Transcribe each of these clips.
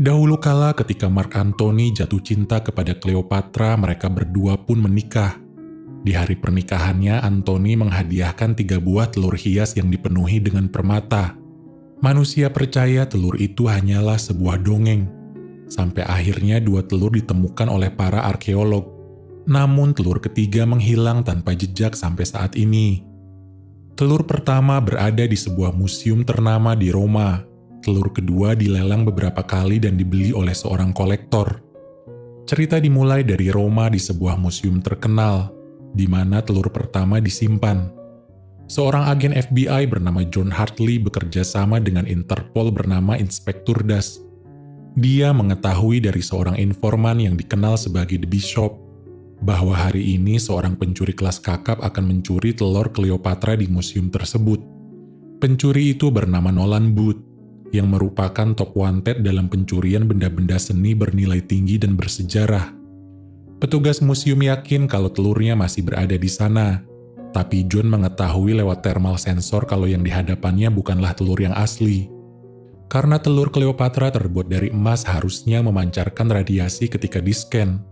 Dahulu kala ketika Mark Antony jatuh cinta kepada Cleopatra, mereka berdua pun menikah. Di hari pernikahannya, Antony menghadiahkan 3 buah telur hias yang dipenuhi dengan permata. Manusia percaya telur itu hanyalah sebuah dongeng. Sampai akhirnya 2 telur ditemukan oleh para arkeolog. Namun telur ketiga menghilang tanpa jejak sampai saat ini. Telur pertama berada di sebuah museum ternama di Roma. Telur kedua dilelang beberapa kali dan dibeli oleh seorang kolektor. Cerita dimulai dari Roma di sebuah museum terkenal, di mana telur pertama disimpan. Seorang agen FBI bernama John Hartley bekerja sama dengan Interpol bernama Inspektur Das. Dia mengetahui dari seorang informan yang dikenal sebagai The Bishop, bahwa hari ini seorang pencuri kelas kakap akan mencuri telur Cleopatra di museum tersebut. Pencuri itu bernama Nolan Booth, yang merupakan top wanted dalam pencurian benda-benda seni bernilai tinggi dan bersejarah. Petugas museum yakin kalau telurnya masih berada di sana, tapi John mengetahui lewat thermal sensor kalau yang dihadapannya bukanlah telur yang asli. Karena telur Cleopatra terbuat dari emas harusnya memancarkan radiasi ketika di-scan.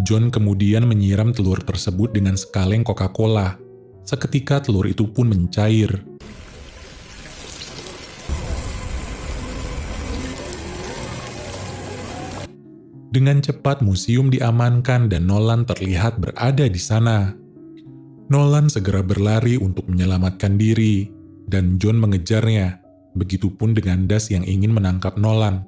John kemudian menyiram telur tersebut dengan sekaleng Coca-Cola. Seketika telur itu pun mencair. Dengan cepat museum diamankan dan Nolan terlihat berada di sana. Nolan segera berlari untuk menyelamatkan diri, dan John mengejarnya, begitupun dengan Das yang ingin menangkap Nolan.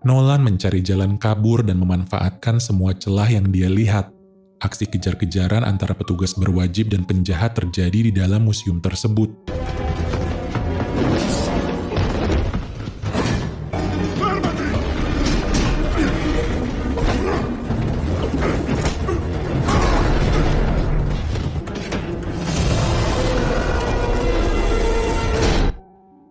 Nolan mencari jalan kabur dan memanfaatkan semua celah yang dia lihat. Aksi kejar-kejaran antara petugas berwajib dan penjahat terjadi di dalam museum tersebut.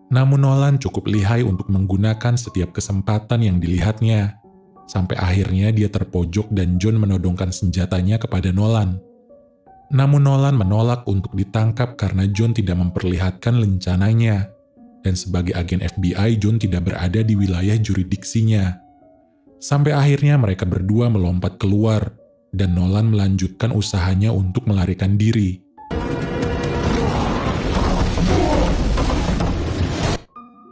Namun Nolan cukup lihai untuk menggunakan setiap kesempatan yang dilihatnya. Sampai akhirnya dia terpojok dan John menodongkan senjatanya kepada Nolan. Namun Nolan menolak untuk ditangkap karena John tidak memperlihatkan lencananya. Dan sebagai agen FBI, John tidak berada di wilayah juridiksinya. Sampai akhirnya mereka berdua melompat keluar, dan Nolan melanjutkan usahanya untuk melarikan diri.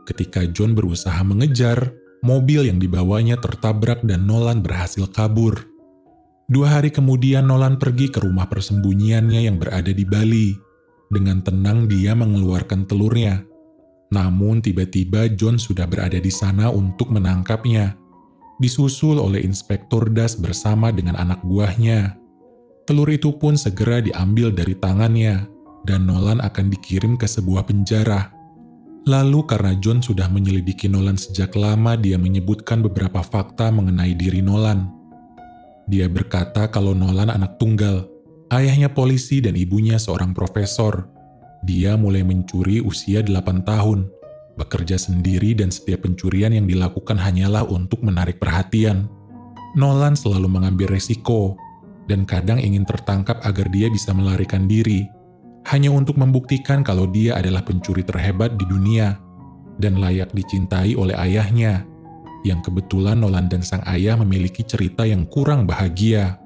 Ketika John berusaha mengejar, mobil yang dibawanya tertabrak dan Nolan berhasil kabur. 2 hari kemudian Nolan pergi ke rumah persembunyiannya yang berada di Bali. Dengan tenang dia mengeluarkan telurnya. Namun tiba-tiba John sudah berada di sana untuk menangkapnya. Disusul oleh Inspektur Das bersama dengan anak buahnya. Telur itu pun segera diambil dari tangannya, dan Nolan akan dikirim ke sebuah penjara. Lalu karena John sudah menyelidiki Nolan sejak lama, dia menyebutkan beberapa fakta mengenai diri Nolan. Dia berkata kalau Nolan anak tunggal, ayahnya polisi dan ibunya seorang profesor. Dia mulai mencuri usia 8 tahun, bekerja sendiri dan setiap pencurian yang dilakukan hanyalah untuk menarik perhatian. Nolan selalu mengambil resiko, dan kadang ingin tertangkap agar dia bisa melarikan diri. Hanya untuk membuktikan kalau dia adalah pencuri terhebat di dunia dan layak dicintai oleh ayahnya, yang kebetulan Nolan dan sang ayah memiliki cerita yang kurang bahagia.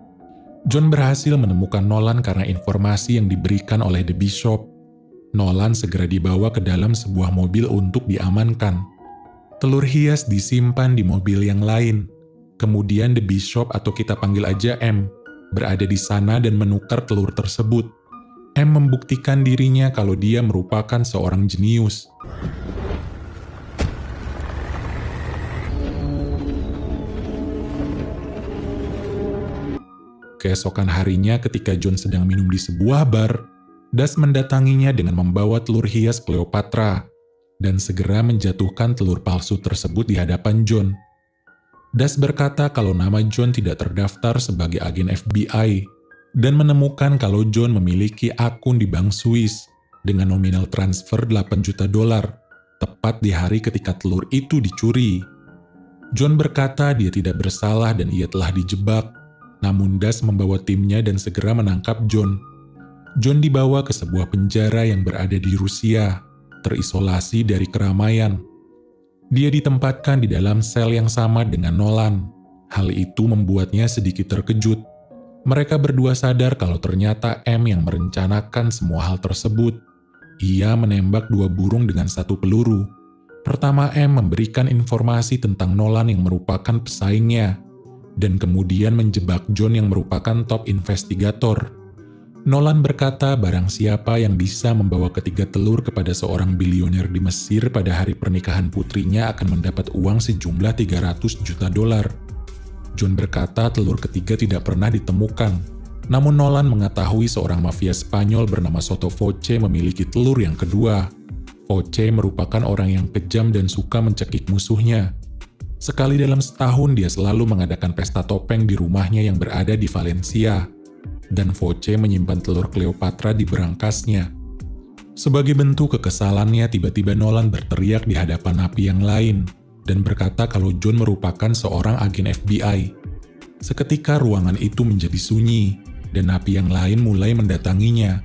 John berhasil menemukan Nolan karena informasi yang diberikan oleh The Bishop. Nolan segera dibawa ke dalam sebuah mobil untuk diamankan. Telur hias disimpan di mobil yang lain. Kemudian The Bishop, atau kita panggil aja M, berada di sana dan menukar telur tersebut. M membuktikan dirinya kalau dia merupakan seorang jenius. Keesokan harinya ketika John sedang minum di sebuah bar, Das mendatanginya dengan membawa telur hias Cleopatra dan segera menjatuhkan telur palsu tersebut di hadapan John. Das berkata kalau nama John tidak terdaftar sebagai agen FBI, dan menemukan kalau John memiliki akun di bank Swiss dengan nominal transfer $8 juta, tepat di hari ketika telur itu dicuri. John berkata dia tidak bersalah dan ia telah dijebak, namun Das membawa timnya dan segera menangkap John. John dibawa ke sebuah penjara yang berada di Rusia, terisolasi dari keramaian. Dia ditempatkan di dalam sel yang sama dengan Nolan. Hal itu membuatnya sedikit terkejut. Mereka berdua sadar kalau ternyata M yang merencanakan semua hal tersebut. Ia menembak 2 burung dengan 1 peluru. Pertama, M memberikan informasi tentang Nolan yang merupakan pesaingnya, dan kemudian menjebak John yang merupakan top investigator. Nolan berkata barang siapa yang bisa membawa ketiga telur kepada seorang bilioner di Mesir pada hari pernikahan putrinya akan mendapat uang sejumlah 300 juta dolar. John berkata telur ketiga tidak pernah ditemukan, namun Nolan mengetahui seorang mafia Spanyol bernama Soto Voce memiliki telur yang kedua. Voce merupakan orang yang kejam dan suka mencekik musuhnya. Sekali dalam setahun dia selalu mengadakan pesta topeng di rumahnya yang berada di Valencia, dan Voce menyimpan telur Cleopatra di berangkasnya. Sebagai bentuk kekesalannya, tiba-tiba Nolan berteriak di hadapan napi yang lain, dan berkata kalau John merupakan seorang agen FBI. Seketika ruangan itu menjadi sunyi, dan napi yang lain mulai mendatanginya.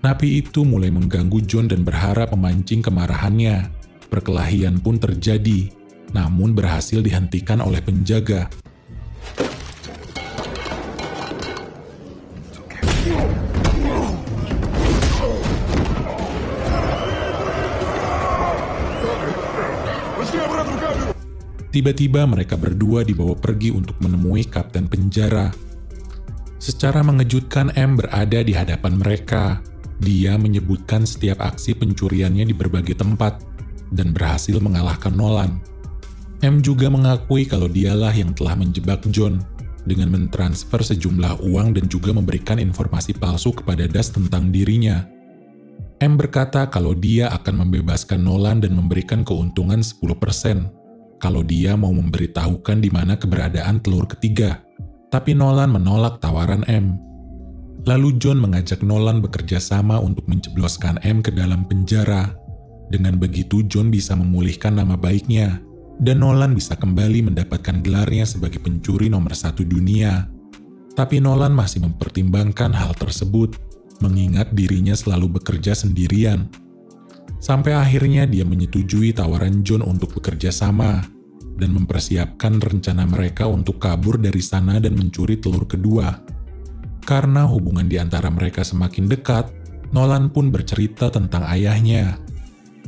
Napi itu mulai mengganggu John dan berharap memancing kemarahannya. Perkelahian pun terjadi, namun berhasil dihentikan oleh penjaga. Tiba-tiba mereka berdua dibawa pergi untuk menemui kapten penjara. Secara mengejutkan, M berada di hadapan mereka. Dia menyebutkan setiap aksi pencuriannya di berbagai tempat dan berhasil mengalahkan Nolan. M juga mengakui kalau dialah yang telah menjebak John dengan mentransfer sejumlah uang dan juga memberikan informasi palsu kepada Das tentang dirinya. M berkata kalau dia akan membebaskan Nolan dan memberikan keuntungan 10% kalau dia mau memberitahukan di mana keberadaan telur ketiga. Tapi Nolan menolak tawaran M. Lalu John mengajak Nolan bekerja sama untuk menjebloskan M ke dalam penjara. Dengan begitu John bisa memulihkan nama baiknya, dan Nolan bisa kembali mendapatkan gelarnya sebagai pencuri nomor 1 dunia. Tapi Nolan masih mempertimbangkan hal tersebut, mengingat dirinya selalu bekerja sendirian. Sampai akhirnya dia menyetujui tawaran John untuk bekerja sama, dan mempersiapkan rencana mereka untuk kabur dari sana dan mencuri telur kedua. Karena hubungan di antara mereka semakin dekat, Nolan pun bercerita tentang ayahnya.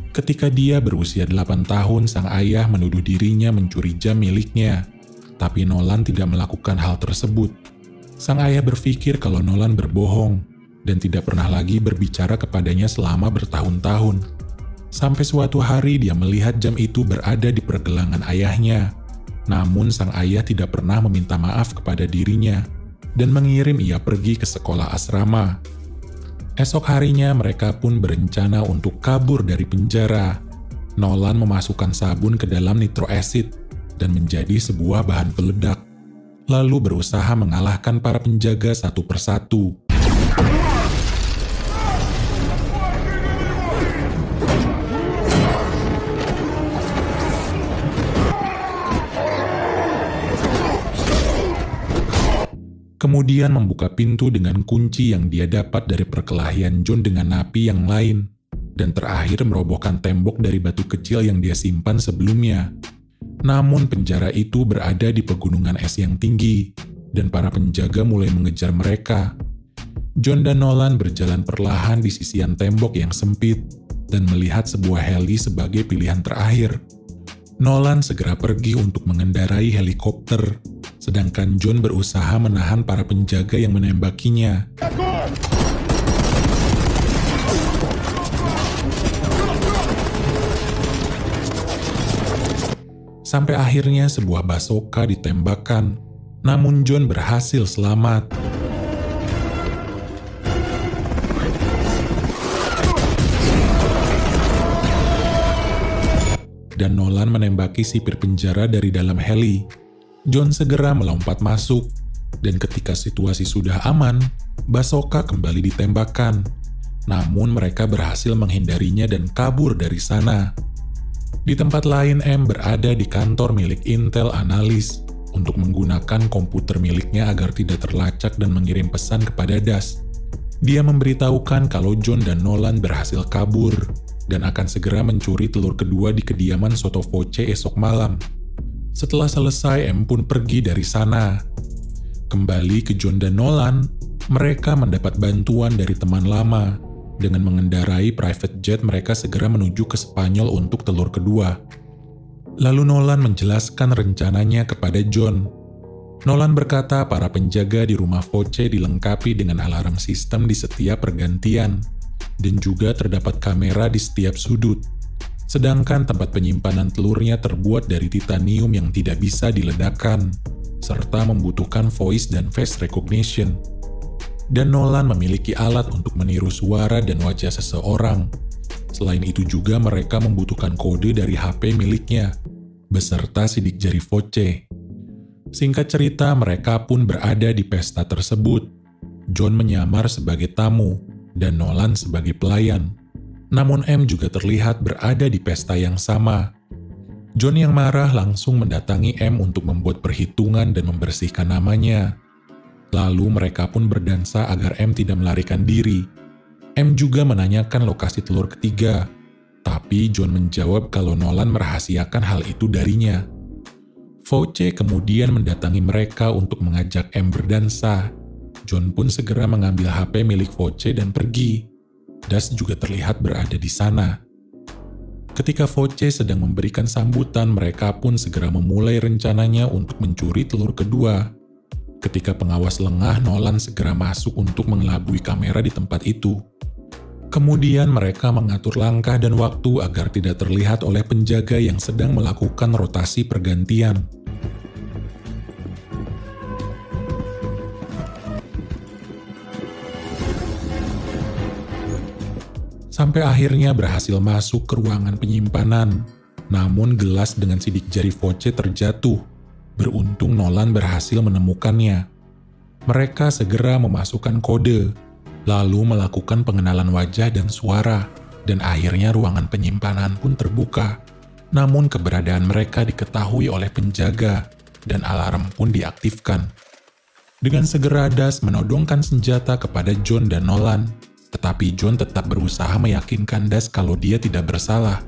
Ketika dia berusia 8 tahun, sang ayah menuduh dirinya mencuri jam miliknya, tapi Nolan tidak melakukan hal tersebut. Sang ayah berpikir kalau Nolan berbohong, dan tidak pernah lagi berbicara kepadanya selama bertahun-tahun. Sampai suatu hari dia melihat jam itu berada di pergelangan ayahnya, namun sang ayah tidak pernah meminta maaf kepada dirinya, dan mengirim ia pergi ke sekolah asrama. Esok harinya mereka pun berencana untuk kabur dari penjara. Nolan memasukkan sabun ke dalam nitro acid dan menjadi sebuah bahan peledak, lalu berusaha mengalahkan para penjaga satu persatu. Kemudian membuka pintu dengan kunci yang dia dapat dari perkelahian John dengan napi yang lain, dan terakhir merobohkan tembok dari batu kecil yang dia simpan sebelumnya. Namun penjara itu berada di pegunungan es yang tinggi, dan para penjaga mulai mengejar mereka. John dan Nolan berjalan perlahan di sisian tembok yang sempit, dan melihat sebuah heli sebagai pilihan terakhir. Nolan segera pergi untuk mengendarai helikopter, sedangkan John berusaha menahan para penjaga yang menembakinya. Sampai akhirnya sebuah basoka ditembakkan, namun John berhasil selamat. Dan Nolan menembaki sipir penjara dari dalam heli. John segera melompat masuk, dan ketika situasi sudah aman, basoka kembali ditembakkan. Namun mereka berhasil menghindarinya dan kabur dari sana. Di tempat lain, M berada di kantor milik Intel Analis untuk menggunakan komputer miliknya agar tidak terlacak dan mengirim pesan kepada Das. Dia memberitahukan kalau John dan Nolan berhasil kabur, dan akan segera mencuri telur kedua di kediaman Soto Voce esok malam. Setelah selesai, M pun pergi dari sana. Kembali ke John dan Nolan, mereka mendapat bantuan dari teman lama. Dengan mengendarai private jet, mereka segera menuju ke Spanyol untuk telur kedua. Lalu Nolan menjelaskan rencananya kepada John. Nolan berkata para penjaga di rumah Voce dilengkapi dengan alarm sistem di setiap pergantian, dan juga terdapat kamera di setiap sudut. Sedangkan tempat penyimpanan telurnya terbuat dari titanium yang tidak bisa diledakkan, serta membutuhkan voice dan face recognition. Dan Nolan memiliki alat untuk meniru suara dan wajah seseorang. Selain itu juga mereka membutuhkan kode dari HP miliknya, beserta sidik jari Voce. Singkat cerita, mereka pun berada di pesta tersebut. John menyamar sebagai tamu, dan Nolan sebagai pelayan. Namun M juga terlihat berada di pesta yang sama. John yang marah langsung mendatangi M untuk membuat perhitungan dan membersihkan namanya. Lalu mereka pun berdansa agar M tidak melarikan diri. M juga menanyakan lokasi telur ketiga, tapi John menjawab kalau Nolan merahasiakan hal itu darinya. Voce kemudian mendatangi mereka untuk mengajak M berdansa. John pun segera mengambil HP milik Voce dan pergi. Das juga terlihat berada di sana. Ketika Voce sedang memberikan sambutan, mereka pun segera memulai rencananya untuk mencuri telur kedua. Ketika pengawas lengah, Nolan segera masuk untuk mengelabui kamera di tempat itu. Kemudian mereka mengatur langkah dan waktu agar tidak terlihat oleh penjaga yang sedang melakukan rotasi pergantian. Sampai akhirnya berhasil masuk ke ruangan penyimpanan. Namun gelas dengan sidik jari Voce terjatuh. Beruntung Nolan berhasil menemukannya. Mereka segera memasukkan kode, lalu melakukan pengenalan wajah dan suara, dan akhirnya ruangan penyimpanan pun terbuka. Namun keberadaan mereka diketahui oleh penjaga, dan alarm pun diaktifkan. Dengan segera Das menodongkan senjata kepada John dan Nolan, tetapi John tetap berusaha meyakinkan Das kalau dia tidak bersalah.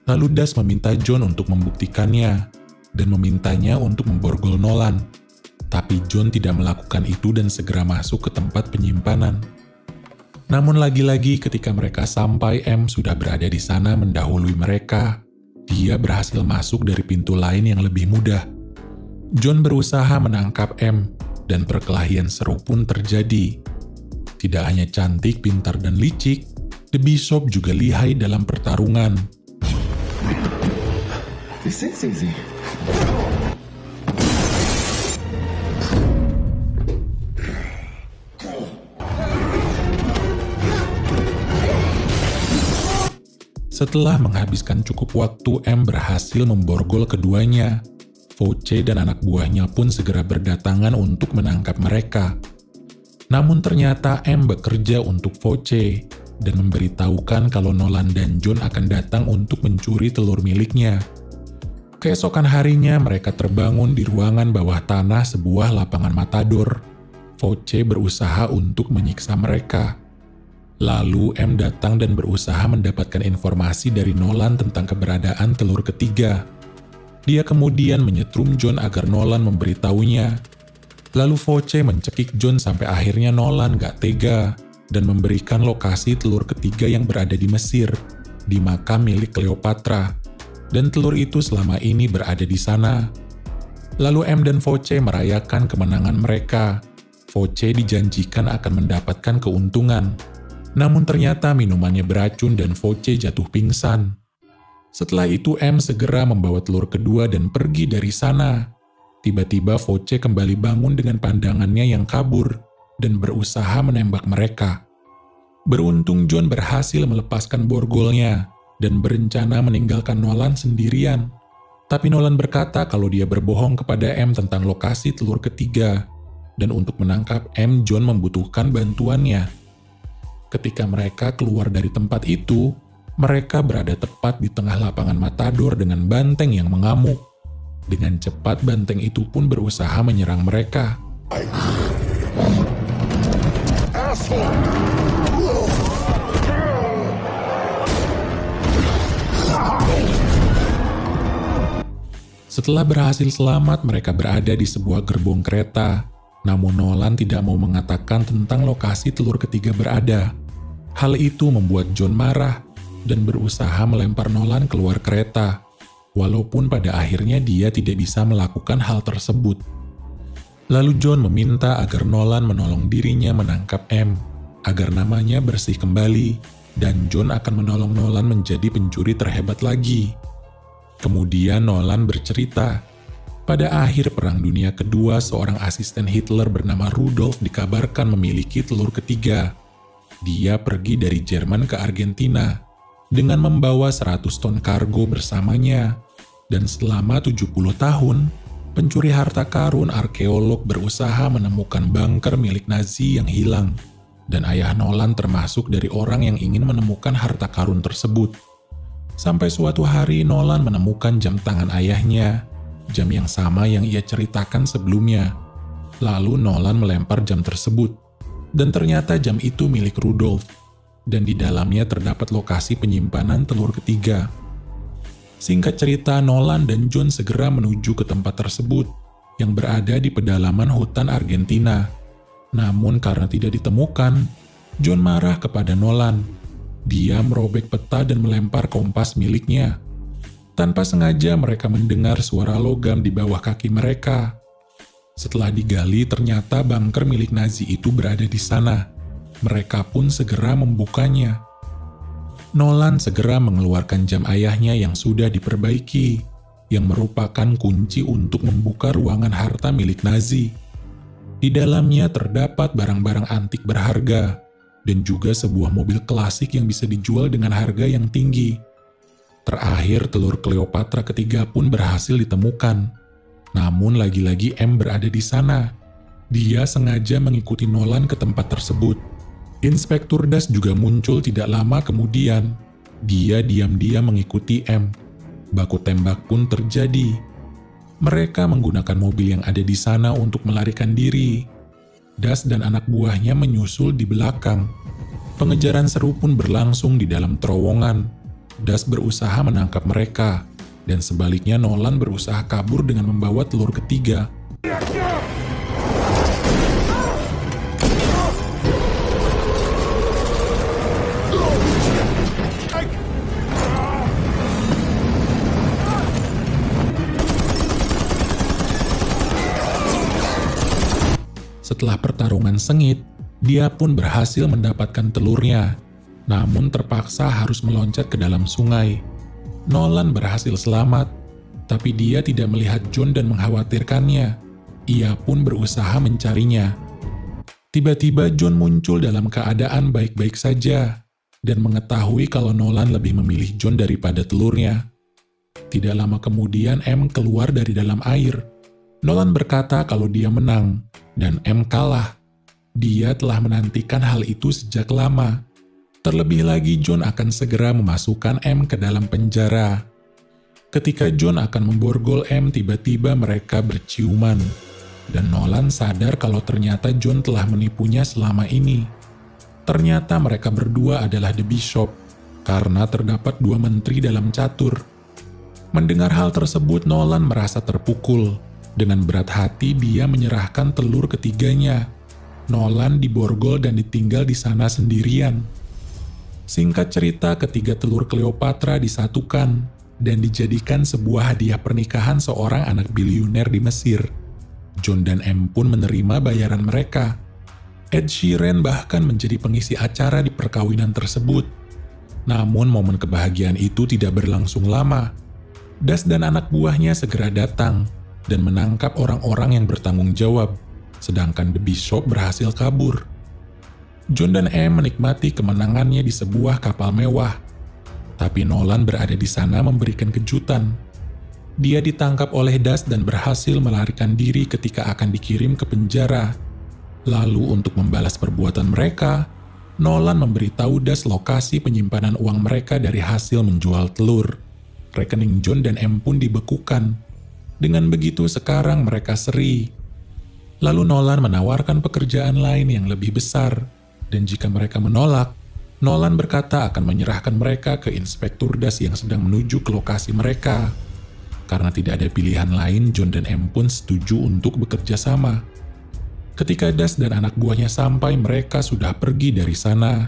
Lalu Das meminta John untuk membuktikannya, dan memintanya untuk memborgol Nolan. Tapi John tidak melakukan itu dan segera masuk ke tempat penyimpanan. Namun lagi-lagi ketika mereka sampai, M sudah berada di sana mendahului mereka. Dia berhasil masuk dari pintu lain yang lebih mudah. John berusaha menangkap M, dan perkelahian seru pun terjadi. Tidak hanya cantik, pintar, dan licik, The Bishop juga lihai dalam pertarungan. This is easy. Setelah menghabiskan cukup waktu, M berhasil memborgol keduanya. Voce dan anak buahnya pun segera berdatangan untuk menangkap mereka. Namun ternyata M bekerja untuk Voce dan memberitahukan kalau Nolan dan John akan datang untuk mencuri telur miliknya. Keesokan harinya mereka terbangun di ruangan bawah tanah sebuah lapangan matador. Voce berusaha untuk menyiksa mereka. Lalu M datang dan berusaha mendapatkan informasi dari Nolan tentang keberadaan telur ketiga. Dia kemudian menyetrum John agar Nolan memberitahunya. Lalu Voce mencekik John sampai akhirnya Nolan gak tega dan memberikan lokasi telur ketiga yang berada di Mesir, di makam milik Cleopatra. Dan telur itu selama ini berada di sana. Lalu M dan Voce merayakan kemenangan mereka. Voce dijanjikan akan mendapatkan keuntungan. Namun ternyata minumannya beracun dan Voce jatuh pingsan. Setelah itu M segera membawa telur kedua dan pergi dari sana. Tiba-tiba Voce kembali bangun dengan pandangannya yang kabur dan berusaha menembak mereka. Beruntung John berhasil melepaskan borgolnya dan berencana meninggalkan Nolan sendirian. Tapi Nolan berkata kalau dia berbohong kepada M tentang lokasi telur ketiga. Dan untuk menangkap M, John membutuhkan bantuannya. Ketika mereka keluar dari tempat itu, mereka berada tepat di tengah lapangan matador dengan banteng yang mengamuk. Dengan cepat banteng itu pun berusaha menyerang mereka. Setelah berhasil selamat, mereka berada di sebuah gerbong kereta. Namun Nolan tidak mau mengatakan tentang lokasi telur ketiga berada. Hal itu membuat John marah dan berusaha melempar Nolan keluar kereta. Walaupun pada akhirnya dia tidak bisa melakukan hal tersebut. Lalu John meminta agar Nolan menolong dirinya menangkap M, agar namanya bersih kembali, dan John akan menolong Nolan menjadi pencuri terhebat lagi. Kemudian Nolan bercerita, pada akhir Perang Dunia Kedua, seorang asisten Hitler bernama Rudolf dikabarkan memiliki telur ketiga. Dia pergi dari Jerman ke Argentina dengan membawa 100 ton kargo bersamanya. Dan selama 70 tahun, pencuri harta karun arkeolog berusaha menemukan bunker milik Nazi yang hilang. Dan ayah Nolan termasuk dari orang yang ingin menemukan harta karun tersebut. Sampai suatu hari Nolan menemukan jam tangan ayahnya, jam yang sama yang ia ceritakan sebelumnya. Lalu Nolan melempar jam tersebut, dan ternyata jam itu milik Rudolf, dan di dalamnya terdapat lokasi penyimpanan telur ketiga. Singkat cerita, Nolan dan John segera menuju ke tempat tersebut, yang berada di pedalaman hutan Argentina. Namun karena tidak ditemukan, John marah kepada Nolan. Dia merobek peta dan melempar kompas miliknya. Tanpa sengaja mereka mendengar suara logam di bawah kaki mereka. Setelah digali, ternyata bunker milik Nazi itu berada di sana. Mereka pun segera membukanya. Nolan segera mengeluarkan jam ayahnya yang sudah diperbaiki, yang merupakan kunci untuk membuka ruangan harta milik Nazi. Di dalamnya terdapat barang-barang antik berharga, dan juga sebuah mobil klasik yang bisa dijual dengan harga yang tinggi. Terakhir, telur Cleopatra ketiga pun berhasil ditemukan. Namun lagi-lagi M berada di sana. Dia sengaja mengikuti Nolan ke tempat tersebut. Inspektur Das juga muncul tidak lama kemudian. Dia diam-diam mengikuti M. Baku tembak pun terjadi. Mereka menggunakan mobil yang ada di sana untuk melarikan diri. Das dan anak buahnya menyusul di belakang. Pengejaran seru pun berlangsung di dalam terowongan. Das berusaha menangkap mereka, dan sebaliknya Nolan berusaha kabur dengan membawa telur ketiga. Setelah pertarungan sengit, dia pun berhasil mendapatkan telurnya, namun terpaksa harus meloncat ke dalam sungai. Nolan berhasil selamat, tapi dia tidak melihat John dan mengkhawatirkannya. Ia pun berusaha mencarinya. Tiba-tiba John muncul dalam keadaan baik-baik saja, dan mengetahui kalau Nolan lebih memilih John daripada telurnya. Tidak lama kemudian M keluar dari dalam air. Nolan berkata kalau dia menang, dan M kalah. Dia telah menantikan hal itu sejak lama. Terlebih lagi John akan segera memasukkan M ke dalam penjara. Ketika John akan memborgol M, tiba-tiba mereka berciuman. Dan Nolan sadar kalau ternyata John telah menipunya selama ini. Ternyata mereka berdua adalah The Bishop, karena terdapat dua menteri dalam catur. Mendengar hal tersebut, Nolan merasa terpukul. Dengan berat hati, dia menyerahkan telur ketiganya. Nolan diborgol dan ditinggal di sana sendirian. Singkat cerita, ketiga telur Cleopatra disatukan dan dijadikan sebuah hadiah pernikahan seorang anak biliuner di Mesir. John dan M pun menerima bayaran mereka. Ed Sheeran bahkan menjadi pengisi acara di perkawinan tersebut. Namun momen kebahagiaan itu tidak berlangsung lama. Das dan anak buahnya segera datang dan menangkap orang-orang yang bertanggung jawab, sedangkan The Bishop berhasil kabur. John dan M menikmati kemenangannya di sebuah kapal mewah, tapi Nolan berada di sana memberikan kejutan. Dia ditangkap oleh Das dan berhasil melarikan diri ketika akan dikirim ke penjara. Lalu untuk membalas perbuatan mereka, Nolan memberitahu Das lokasi penyimpanan uang mereka dari hasil menjual telur. Rekening John dan M pun dibekukan. Dengan begitu sekarang mereka seri. Lalu Nolan menawarkan pekerjaan lain yang lebih besar, dan jika mereka menolak, Nolan berkata akan menyerahkan mereka ke Inspektur Das yang sedang menuju ke lokasi mereka. Karena tidak ada pilihan lain, John dan M pun setuju untuk bekerja sama. Ketika Das dan anak buahnya sampai, mereka sudah pergi dari sana.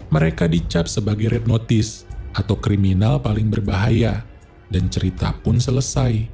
Mereka dicap sebagai red notice atau kriminal paling berbahaya, dan cerita pun selesai.